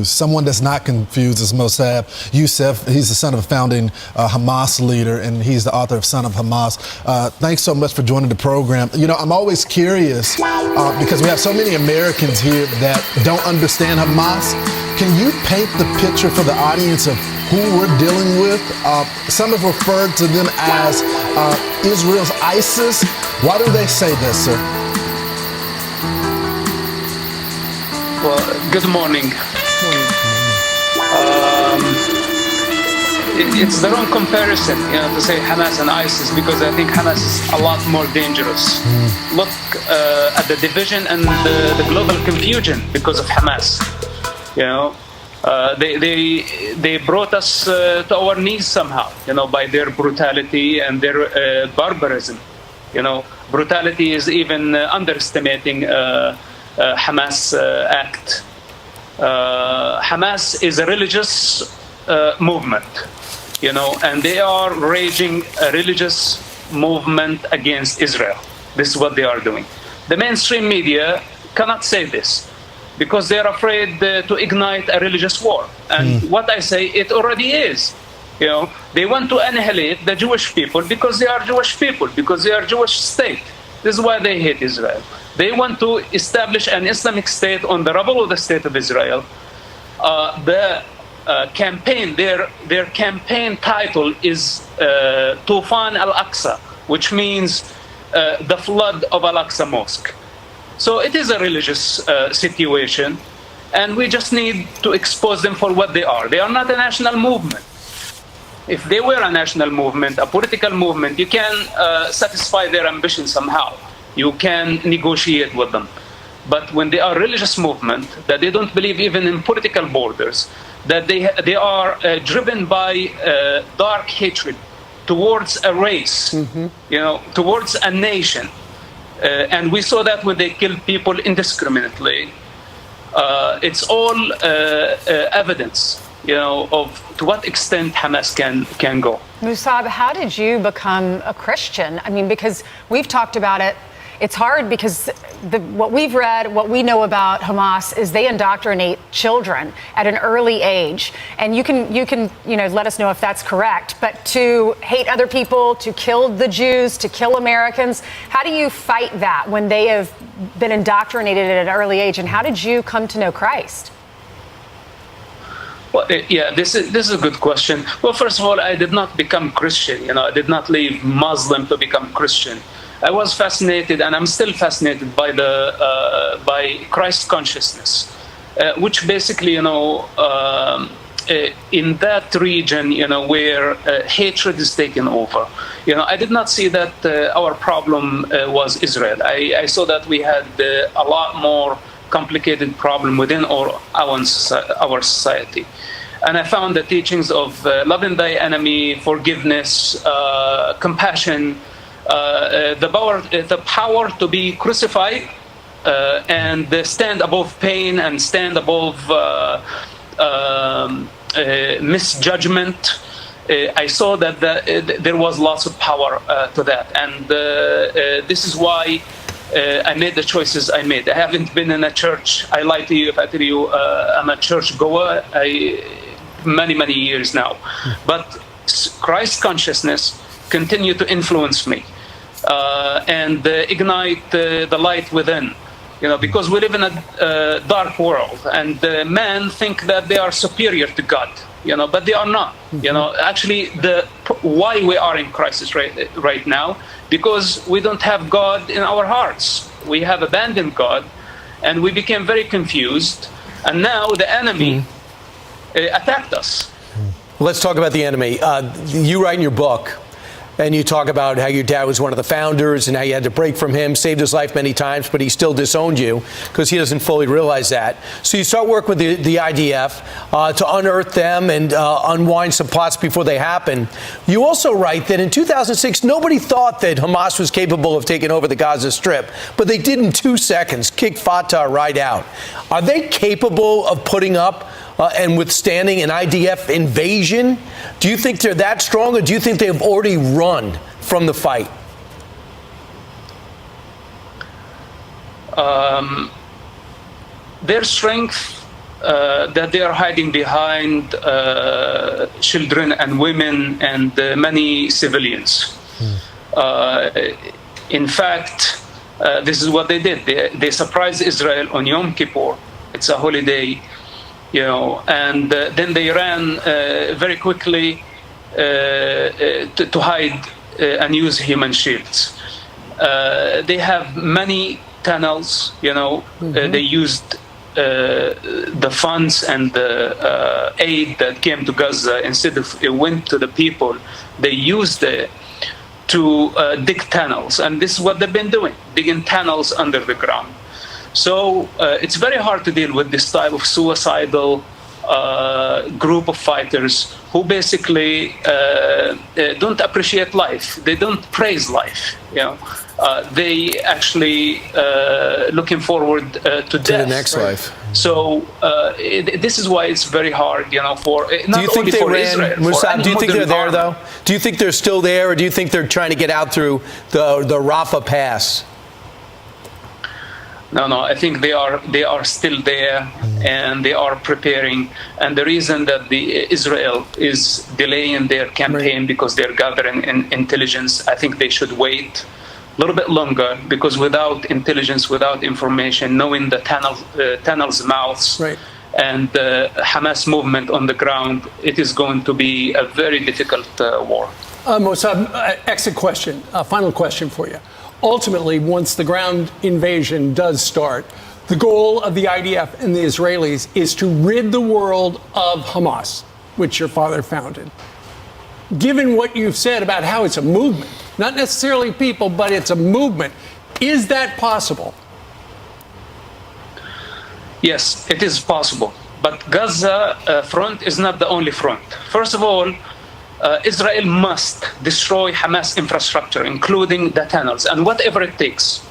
Someone that's not confused is Mosab Yousef. He's the son of a founding Hamas leader, and he's the author of Son of Hamas. Thanks so much for joining the program. You know, I'm always curious because we have so many Americans here that don't understand Hamas. Can you paint the picture for the audience of who we're dealing with? Some have referred to them as Israel's ISIS. Why do they say this, sir? Well, good morning. It's the wrong comparison, to say Hamas and ISIS, because I think Hamas is a lot more dangerous. Look at the division and the global confusion because of Hamas. They brought us to our knees somehow, by their brutality and their barbarism. Brutality is even underestimating Hamas act. Hamas is a religious movement, and they are raging a religious movement against Israel. This is what they are doing. The mainstream media cannot say this because they are afraid to ignite a religious war. And what I say, it already is. They want to annihilate the Jewish people because they are Jewish people, because they are Jewish state. This is why they hate Israel. They want to establish an Islamic state on the rubble of the state of Israel. Campaign, their campaign title is Tufan al-Aqsa, which means the flood of Al-Aqsa Mosque. So it is a religious situation, and we just need to expose them for what they are. They are not a national movement. If they were a national movement, a political movement, you can satisfy their ambition somehow. You can negotiate with them. But when they are a religious movement, that they don't believe even in political borders, that they are driven by dark hatred towards a race, towards a nation. And we saw that when they killed people indiscriminately. It's all evidence, of to what extent Hamas can go. Mosab, how did you become a Christian? I mean, because we've talked about it. It's hard because what we've read, what we know about Hamas is they indoctrinate children at an early age. And you can let us know if that's correct. But to hate other people, to kill the Jews, to kill Americans, how do you fight that when they have been indoctrinated at an early age? And how did you come to know Christ? Well, this is a good question. Well, first of all, I did not become Christian. I did not leave Muslim to become Christian. I was fascinated, and I'm still fascinated by by Christ consciousness, which basically, in that region, where hatred is taken over. I did not see that our problem was Israel. I saw that we had a lot more complicated problem within our society. And I found the teachings of loving thy enemy, forgiveness, compassion, the power to be crucified and stand above pain and stand above misjudgment. I saw that there was lots of power to that. And this is why I made the choices I made. I haven't been in a church. I lie to you if I tell you I'm a church goer. Many years now. But Christ consciousness continued to influence me and ignite the light within. Because we live in a dark world, and men think that they are superior to God. But they are not. Actually, why we are in crisis right now, because we don't have God in our hearts. We have abandoned God, and we became very confused. And now the enemy attacked us. Let's talk about the enemy. You write in your book, and you talk about how your dad was one of the founders and how you had to break from him, saved his life many times, but he still disowned you because he doesn't fully realize that. So you start work with the IDF to unearth them and unwind some plots before they happen. You also write that in 2006, nobody thought that Hamas was capable of taking over the Gaza Strip, but they did in 2 seconds, kick Fatah right out. Are they capable of putting up and withstanding an IDF invasion? Do you think they're that strong, or do you think they've already run from the fight? Their strength that they are hiding behind children and women and many civilians. In fact, this is what they did. They surprised Israel on Yom Kippur. It's a holiday, and then they ran very quickly to hide and use human shields. They have many tunnels, they used the funds and the aid that came to Gaza. Instead of it went to the people, they used it to dig tunnels. And this is what they've been doing, digging tunnels under the ground. So it's very hard to deal with this type of suicidal group of fighters who basically don't appreciate life. They don't praise life. They actually looking forward to death. The next life. So this is why it's very hard, for not do you think only they for ran, Israel. Mosab, do you think they're there army. though? Do you think they're still there, or do you think they're trying to get out through the Rafah Pass? No, I think they are still there, and they are preparing. And the reason that Israel is delaying their campaign because they're gathering intelligence, I think they should wait a little bit longer, because without intelligence, without information, knowing the tunnels' mouths, and the Hamas movement on the ground, it is going to be a very difficult war. Mosab, exit question, final question for you. Ultimately, once the ground invasion does start, the goal of the IDF and the Israelis is to rid the world of Hamas, which your father founded. Given what you've said about how it's a movement, not necessarily people, but it's a movement, is that possible? Yes, it is possible. But Gaza front is not the only front. First of all, Israel must destroy Hamas infrastructure, including the tunnels, and whatever it takes.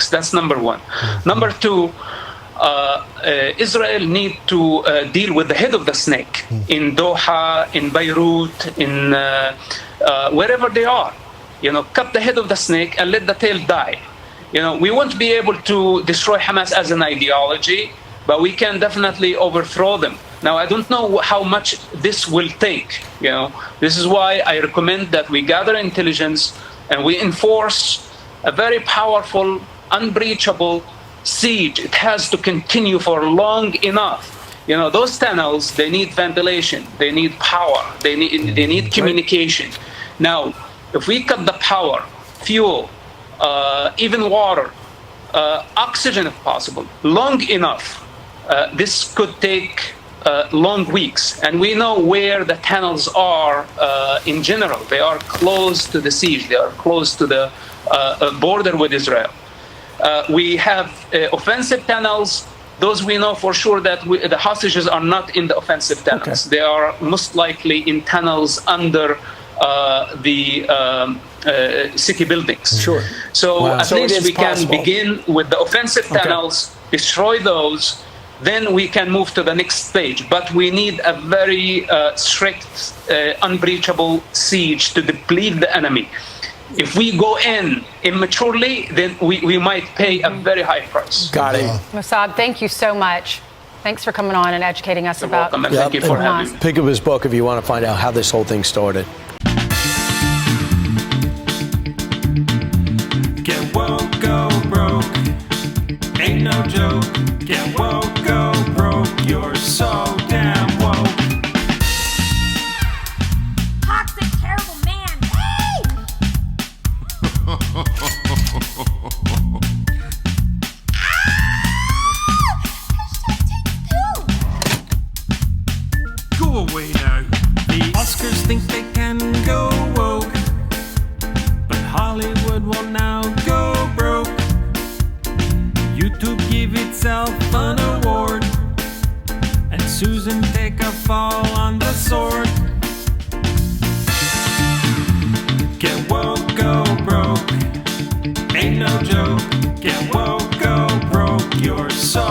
That's number one. Number two, Israel need to deal with the head of the snake in Doha, in Beirut, in wherever they are. Cut the head of the snake and let the tail die. We won't be able to destroy Hamas as an ideology, but we can definitely overthrow them. Now, I don't know how much this will take. This is why I recommend that we gather intelligence and we enforce a very powerful, unbreachable siege. It has to continue for long enough. Those tunnels, they need ventilation, they need power, they need communication. Now, if we cut the power, fuel, even water, oxygen if possible, long enough, this could take long weeks. And we know where the tunnels are in general. They are close to the siege. They are close to the border with Israel. We have offensive tunnels. Those we know for sure that the hostages are not in the offensive tunnels. Okay. They are most likely in tunnels under the city buildings. Sure. So at least we can begin with the offensive tunnels, destroy those, then we can move to the next stage. But we need a very strict, unbreachable siege to deplete the enemy. If we go in immaturely, then we might pay a very high price. Got it. Mosab, thank you so much. Thanks for coming on and educating us about welcome, and thank you for having me. Pick up his book if you want to find out how this whole thing started. Get woke, go broke. Ain't no joke. Get woke, go broke. You're so damn woke. Toxic, terrible man. Hey! Go away now. The Oscars think they can go woke, but Hollywood will now go broke. YouTube give itself an award, and Susan take a fall on the sword. Get woke, go broke. Ain't no joke. Get woke, go broke. You're so